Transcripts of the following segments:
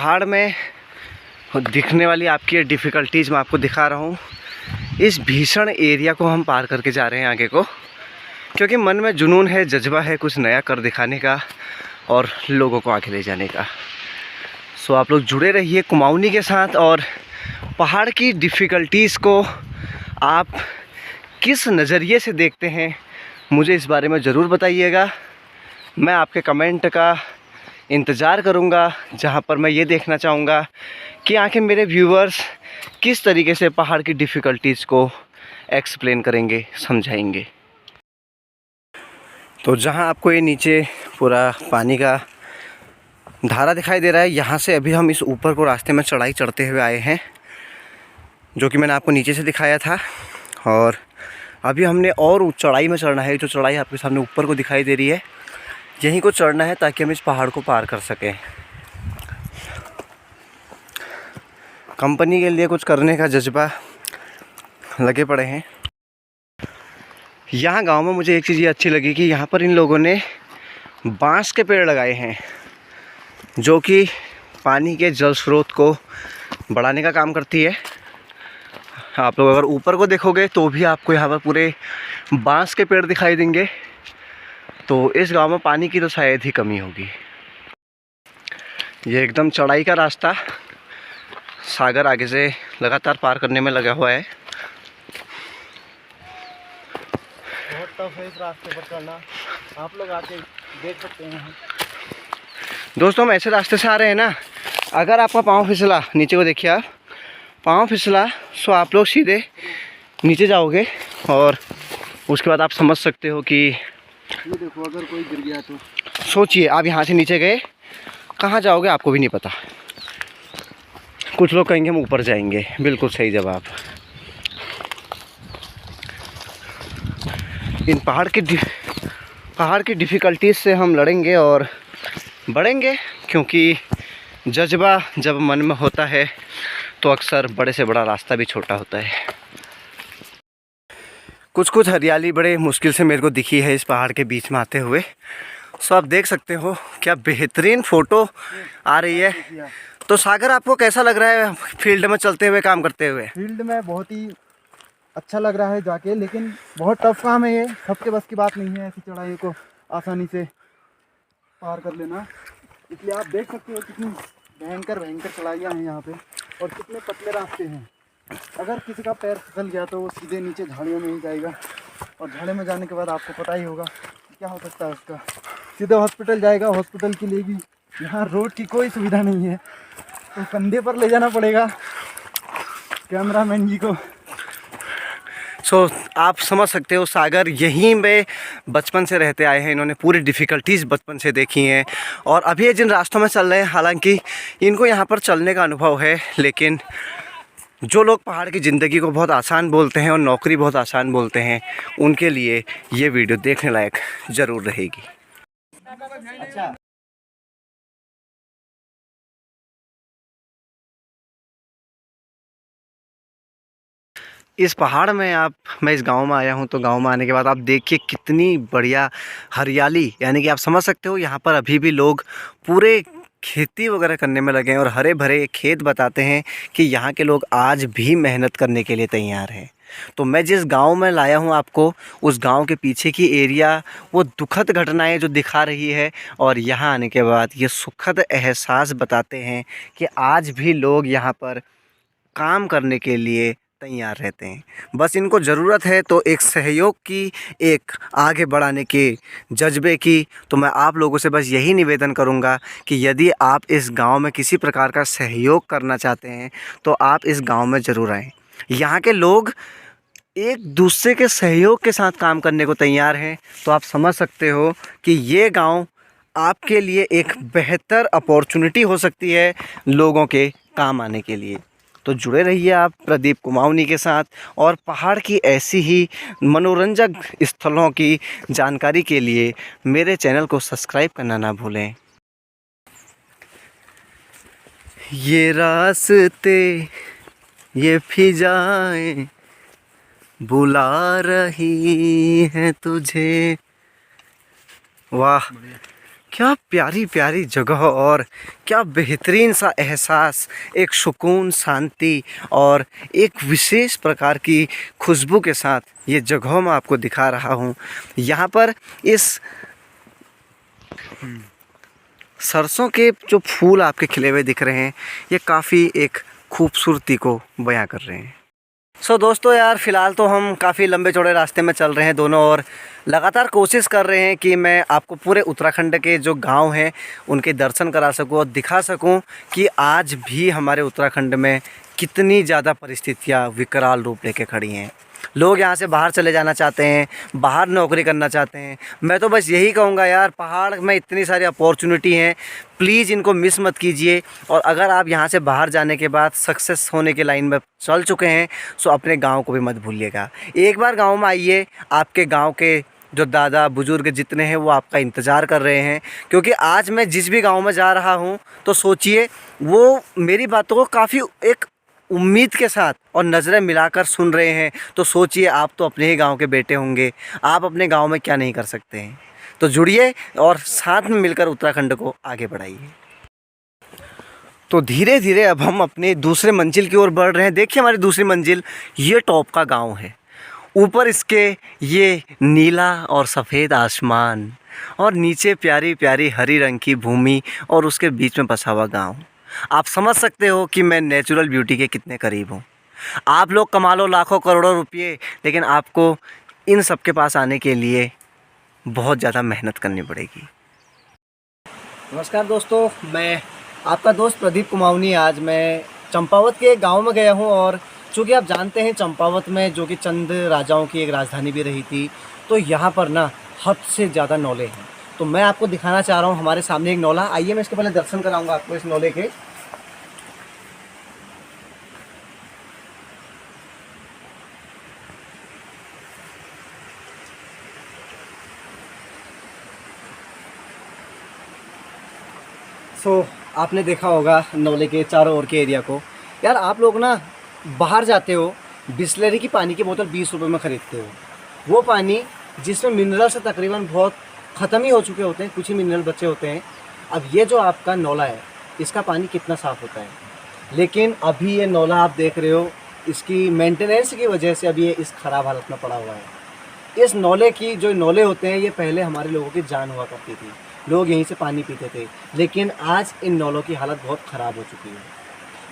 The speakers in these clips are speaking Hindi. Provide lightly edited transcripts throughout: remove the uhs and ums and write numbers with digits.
पहाड़ में दिखने वाली आपकी ये डिफ़िकल्टीज़ मैं आपको दिखा रहा हूँ। इस भीषण एरिया को हम पार करके जा रहे हैं आगे को, क्योंकि मन में जुनून है, जज्बा है कुछ नया कर दिखाने का और लोगों को आगे ले जाने का। सो आप लोग जुड़े रहिए कुमाऊनी के साथ, और पहाड़ की डिफ़िकल्टीज़ को आप किस नज़रिए से देखते हैं मुझे इस बारे में ज़रूर बताइएगा। मैं आपके कमेंट का इंतज़ार करूंगा, जहां पर मैं ये देखना चाहूँगा कि आखिर मेरे व्यूअर्स किस तरीके से पहाड़ की डिफ़िकल्टीज़ को एक्सप्लेन करेंगे, समझाएंगे। तो जहां आपको ये नीचे पूरा पानी का धारा दिखाई दे रहा है, यहाँ से अभी हम इस ऊपर को रास्ते में चढ़ाई चढ़ते हुए आए हैं, जो कि मैंने आपको नीचे से दिखाया था। और अभी हमने और चढ़ाई में चढ़ना है। जो चढ़ाई आपके सामने ऊपर को दिखाई दे रही है, यहीं को चढ़ना है ताकि हम इस पहाड़ को पार कर सकें। कंपनी के लिए कुछ करने का जज्बा लगे पड़े हैं। यहाँ गांव में मुझे एक चीज़ ये अच्छी लगी कि यहाँ पर इन लोगों ने बांस के पेड़ लगाए हैं, जो कि पानी के जल स्रोत को बढ़ाने का काम करती है। आप लोग अगर ऊपर को देखोगे तो भी आपको यहाँ पर पूरे बांस के पेड़ दिखाई देंगे। तो इस गांव में पानी की तो शायद ही कमी होगी। ये एकदम चढ़ाई का रास्ता, सागर आगे से लगातार पार करने में लगा हुआ है। बहुत टफ है इस रास्ते पर चलना, आप लोग आके देख सकते हैं। दोस्तों हम ऐसे रास्ते से आ रहे हैं ना, अगर आपका पाँव फिसला, नीचे को देखिए आप, पाँव फिसला सो आप लोग सीधे नीचे जाओगे, और उसके बाद आप समझ सकते हो कि ये देखो अगर कोई गिर गया तो सोचिए आप यहाँ से नीचे गए कहाँ जाओगे आपको भी नहीं पता। कुछ लोग कहेंगे हम ऊपर जाएंगे, बिल्कुल सही जवाब। इन पहाड़ की डिफ़िकल्टीज से हम लड़ेंगे और बढ़ेंगे, क्योंकि जज्बा जब मन में होता है तो अक्सर बड़े से बड़ा रास्ता भी छोटा होता है। कुछ हरियाली बड़े मुश्किल से मेरे को दिखी है इस पहाड़ के बीच में आते हुए। सो आप देख सकते हो क्या बेहतरीन फ़ोटो आ रही है। तो सागर आपको कैसा लग रहा है फील्ड में चलते हुए, काम करते हुए? फील्ड में बहुत ही अच्छा लग रहा है जाके, लेकिन बहुत टफ काम है ये, सबके बस की बात नहीं है ऐसी चढ़ाई को आसानी से पार कर लेना। इसलिए आप देख सकते हो कितनी भयंकर चढ़ाइयाँ हैं यहाँ पे, और कितने पतले रास्ते हैं। अगर किसी का पैर फिसल गया तो वो सीधे नीचे झाड़ियों में ही जाएगा, और झाड़ियों में जाने के बाद आपको पता ही होगा क्या हो सकता है उसका। सीधे हॉस्पिटल जाएगा, हॉस्पिटल के लिए भी यहाँ रोड की कोई सुविधा नहीं है, तो कंधे पर ले जाना पड़ेगा कैमरामैन जी को। सो आप समझ सकते हो सागर यहीं में बचपन से रहते आए हैं, इन्होंने पूरी डिफ़िकल्टीज़ बचपन से देखी हैं। और अभी ये जिन रास्तों में चल रहे हैं, हालांकि इनको यहाँ पर चलने का अनुभव है, लेकिन जो लोग पहाड़ की ज़िंदगी को बहुत आसान बोलते हैं और नौकरी बहुत आसान बोलते हैं, उनके लिए ये वीडियो देखने लायक ज़रूर रहेगी। अच्छा। इस पहाड़ में मैं इस गांव में आया हूं, तो गांव में आने के बाद आप देखिए कितनी बढ़िया हरियाली, यानी कि आप समझ सकते हो यहाँ पर अभी भी लोग पूरे खेती वगैरह करने में लगे हैं, और हरे भरे खेत बताते हैं कि यहाँ के लोग आज भी मेहनत करने के लिए तैयार हैं। तो मैं जिस गांव में लाया हूं आपको, उस गांव के पीछे की एरिया वो दुखद घटनाएं जो दिखा रही है, और यहाँ आने के बाद ये सुखद एहसास बताते हैं कि आज भी लोग यहाँ पर काम करने के लिए तैयार रहते हैं। बस इनको ज़रूरत है तो एक सहयोग की, एक आगे बढ़ाने के जज्बे की। तो मैं आप लोगों से बस यही निवेदन करूंगा कि यदि आप इस गांव में किसी प्रकार का सहयोग करना चाहते हैं तो आप इस गांव में ज़रूर आएँ। यहाँ के लोग एक दूसरे के सहयोग के साथ काम करने को तैयार हैं। तो आप समझ सकते हो कि ये गांव आपके लिए एक बेहतर अपॉर्चुनिटी हो सकती है लोगों के काम आने के लिए। तो जुड़े रहिए आप प्रदीप कुमाऊनी के साथ, और पहाड़ की ऐसी ही मनोरंजक स्थलों की जानकारी के लिए मेरे चैनल को सब्सक्राइब करना ना भूलें। ये रास्ते ये फिजाएं बुला रही हैं तुझे। वाह, क्या प्यारी प्यारी जगह और क्या बेहतरीन सा एहसास, एक सुकून, शांति और एक विशेष प्रकार की खुशबू के साथ ये जगहों में आपको दिखा रहा हूँ। यहाँ पर इस सरसों के जो फूल आपके खिले हुए दिख रहे हैं, ये काफ़ी एक खूबसूरती को बयां कर रहे हैं। दोस्तों यार, फ़िलहाल तो हम काफ़ी लंबे चौड़े रास्ते में चल रहे हैं दोनों, और लगातार कोशिश कर रहे हैं कि मैं आपको पूरे उत्तराखंड के जो गांव हैं उनके दर्शन करा सकूं और दिखा सकूं कि आज भी हमारे उत्तराखंड में कितनी ज़्यादा परिस्थितियां विकराल रूप लेके खड़ी हैं। लोग यहाँ से बाहर चले जाना चाहते हैं, बाहर नौकरी करना चाहते हैं। मैं तो बस यही कहूँगा यार, पहाड़ में इतनी सारी अपॉर्चुनिटी हैं, प्लीज़ इनको मिस मत कीजिए। और अगर आप यहाँ से बाहर जाने के बाद सक्सेस होने के लाइन में चल चुके हैं तो अपने गांव को भी मत भूलिएगा। एक बार गांव में आइए, आपके गांव के जो दादा बुजुर्ग जितने हैं वो आपका इंतज़ार कर रहे हैं। क्योंकि आज मैं जिस भी गांव में जा रहा हूं तो सोचिए, वो मेरी बातों को काफ़ी एक उम्मीद के साथ और नज़रें मिलाकर सुन रहे हैं। तो सोचिए, आप तो अपने ही गांव के बेटे होंगे, आप अपने गांव में क्या नहीं कर सकते हैं। तो जुड़िए और साथ में मिलकर उत्तराखंड को आगे बढ़ाइए। तो धीरे धीरे अब हम अपने दूसरे मंजिल की ओर बढ़ रहे हैं। देखिए, हमारी दूसरी मंजिल ये टॉप का गांव है। ऊपर इसके ये नीला और सफ़ेद आसमान, और नीचे प्यारी प्यारी हरी रंग की भूमि, और उसके बीच में बसा हुआ गांव। आप समझ सकते हो कि मैं नेचुरल ब्यूटी के कितने करीब हूँ। आप लोग कमा लो लाखों करोड़ों रुपये, लेकिन आपको इन सब के पास आने के लिए बहुत ज़्यादा मेहनत करनी पड़ेगी। नमस्कार दोस्तों, मैं आपका दोस्त प्रदीप कुमाऊनी। आज मैं चंपावत के गांव में गया हूं, और चूँकि आप जानते हैं चंपावत में जो कि चंद राजाओं की एक राजधानी भी रही थी, तो यहाँ पर ना हद से ज़्यादा नौले हैं। तो मैं आपको दिखाना चाह रहा हूँ, हमारे सामने एक नौला। आइए, मैं इसके पहले दर्शन कराऊंगा आपको इस नौले के। आपने देखा होगा नौले के चारों ओर के एरिया को। यार, आप लोग ना बाहर जाते हो, बिस्लरी की पानी की बोतल 20 रुपये में ख़रीदते हो। वो पानी जिसमें मिनरल से तकरीबन बहुत ख़त्म ही हो चुके होते हैं, कुछ ही मिनरल बचे होते हैं। अब ये जो आपका नौला है, इसका पानी कितना साफ़ होता है, लेकिन अभी ये नौला आप देख रहे हो, इसकी मेंटेनेंस की वजह से अभी ये इस ख़राब हालत में पड़ा हुआ है। इस नौले की जो नौले होते हैं, ये पहले हमारे लोगों की जान हुआ करती थी, लोग यहीं से पानी पीते थे, लेकिन आज इन नौलों की हालत बहुत ख़राब हो चुकी है।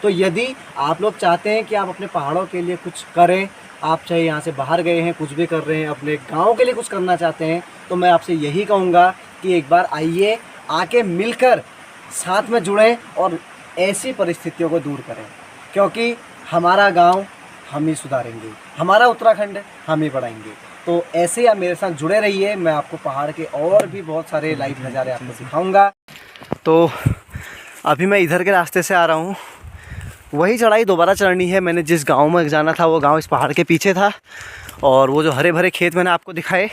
तो यदि आप लोग चाहते हैं कि आप अपने पहाड़ों के लिए कुछ करें, आप चाहे यहाँ से बाहर गए हैं, कुछ भी कर रहे हैं, अपने गांव के लिए कुछ करना चाहते हैं, तो मैं आपसे यही कहूँगा कि एक बार आइए, आके मिलकर साथ में जुड़ें और ऐसी परिस्थितियों को दूर करें। क्योंकि हमारा गांव हम ही सुधारेंगे, हमारा उत्तराखंड हम ही बढ़ाएंगे। तो ऐसे ही आप मेरे साथ जुड़े रहिए, मैं आपको पहाड़ के और भी बहुत सारे लाइव नज़ारे आपको दिखाऊंगा। तो अभी मैं इधर के रास्ते से आ रहा हूँ, वही चढ़ाई दोबारा चढ़नी है। मैंने जिस गांव में जाना था वो गांव इस पहाड़ के पीछे था, और वो जो हरे भरे खेत मैंने आपको दिखाए।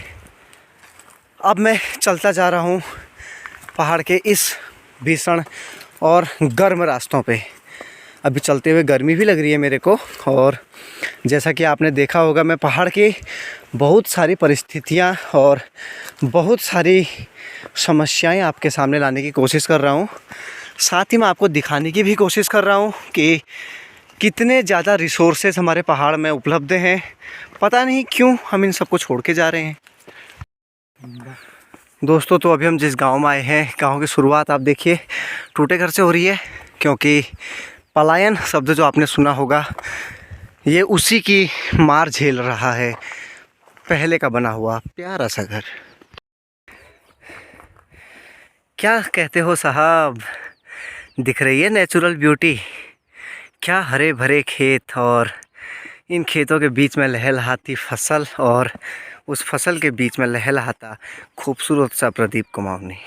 अब मैं चलता जा रहा हूँ पहाड़ के इस भीषण और गर्म रास्तों पे। अभी चलते हुए गर्मी भी लग रही है मेरे को, और जैसा कि आपने देखा होगा, मैं पहाड़ की बहुत सारी परिस्थितियाँ और बहुत सारी समस्याएं आपके सामने लाने की कोशिश कर रहा हूँ। साथ ही मैं आपको दिखाने की भी कोशिश कर रहा हूँ कि कितने ज़्यादा रिसोर्सेज हमारे पहाड़ में उपलब्ध हैं। पता नहीं क्यों हम इन सबको छोड़ के जा रहे हैं। दोस्तों, तो अभी हम जिस गांव में आए हैं, गांव की शुरुआत आप देखिए टूटे घर से हो रही है, क्योंकि पलायन शब्द जो आपने सुना होगा, ये उसी की मार झेल रहा है। पहले का बना हुआ प्यारा सा घर। क्या कहते हो साहब, दिख रही है नेचुरल ब्यूटी? क्या हरे भरे खेत, और इन खेतों के बीच में लहलहाती फसल, और उस फसल के बीच में लहलहाता खूबसूरत सा प्रदीप कुमाऊनी।